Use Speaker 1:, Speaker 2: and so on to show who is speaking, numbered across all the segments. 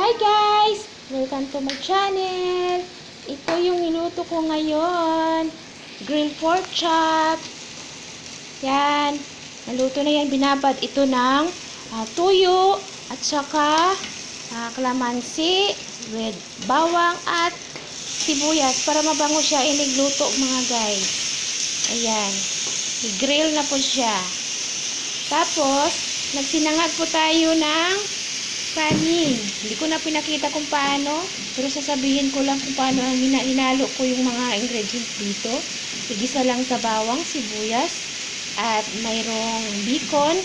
Speaker 1: Hi guys! Welcome to my channel. Ito yung niluto ko ngayon. Grilled pork chop. Yan. Naluto na yan. Binabad ito ng tuyo at saka kalamansi with bawang at sibuyas para mabango siya. Inigluto mga guys. Ayan. I-grill na po siya. Tapos, nagsinangag po tayo ng kanin. Hindi ko na pinakita kung paano, pero sasabihin ko lang kung paano ang hinalo ko yung mga ingredients dito. Igisa lang sa bawang, sibuyas, at mayroong bacon,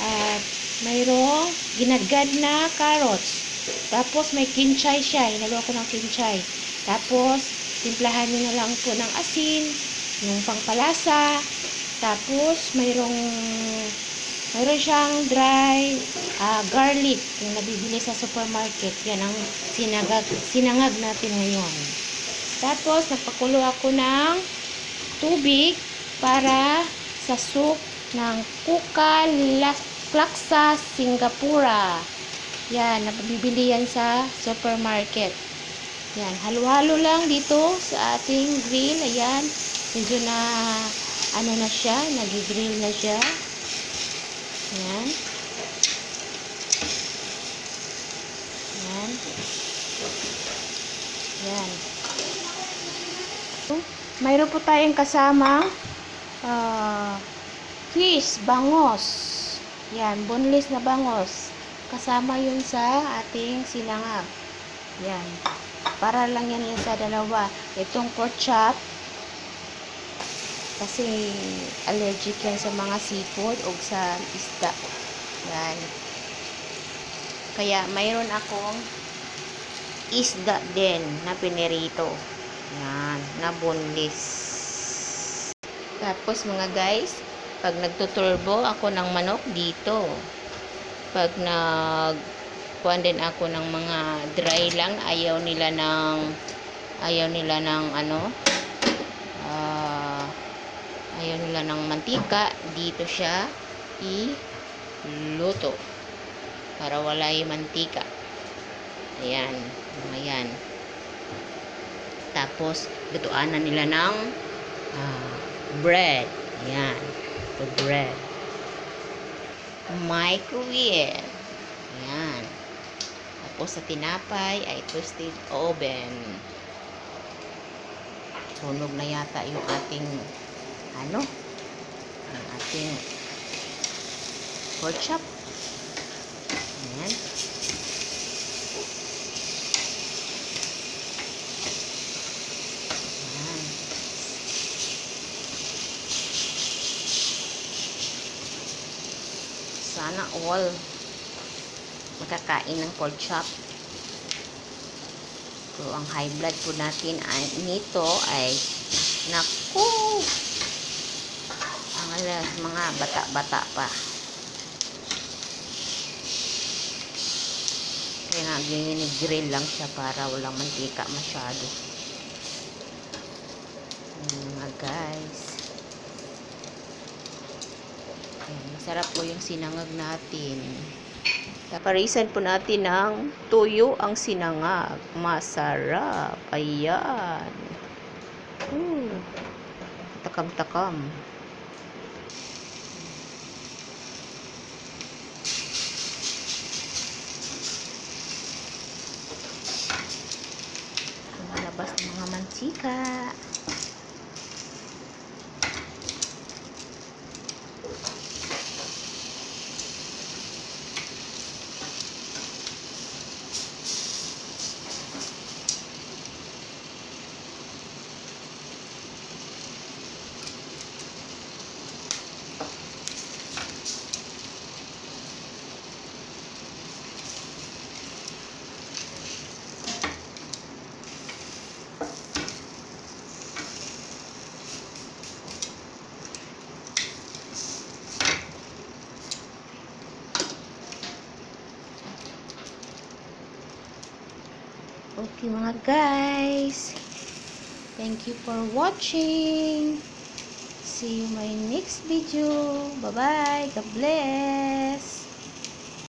Speaker 1: at mayroong ginagad na carrots. Tapos may kinchay siya. Hinalo ko ng kinchay. Tapos, timplahan nyo na lang po ng asin, yung pangpalasa. Tapos, mayroon siyang dry garlic yung nabibili sa supermarket. Yan ang sinangag natin ngayon. Tapos, nagpakulo ako ng tubig para sa soup ng Kuka Laksa Singapura. Yan, nabibili yan sa supermarket. Yan, halo-halo lang dito sa ating grill. Ayan, medyo na ano na siya, nag-grill na siya. Yan. Yan. Yan. Mayroon po tayong kasama fish, bangos. Yan, boneless na bangos. Kasama yun sa ating sinangag. Yan. Para lang yan sa dalawa. Itong pork chop, kasi allergic yan sa mga seafood o sa isda. Yan. Kaya mayroon akong isda din na pinirito. Yan. Na boneless. Tapos mga guys, pag nagtuturbo ako ng manok dito, pag kuhan din ako ng mga dry lang, ayaw nila ng ayaw nila ng mantika, dito siya iluto para wala yung mantika. Ayan, ayan. Tapos lutuan na nila ng bread. Ayan, the bread. Microwave. Ayan. Tapos sa tinapay ay toasted oven. Sunog na yata yung ating ang ating pork chop. Ayan. Ayan. Sana all makakain ng pork chop. So, ang high blood po natin nito ay naku, mga bata-bata pa. Kaya nga, gini-grill lang siya para walang mantika masyado. Mga guys. Ayan, masarap po yung sinangag natin. Taparisan po natin ng tuyo ang sinangag. Masarap. Ayan. Takam-takam. Labas ng mga mantika. Okay mga guys, thank you for watching. See you in my next video. Bye bye. God bless.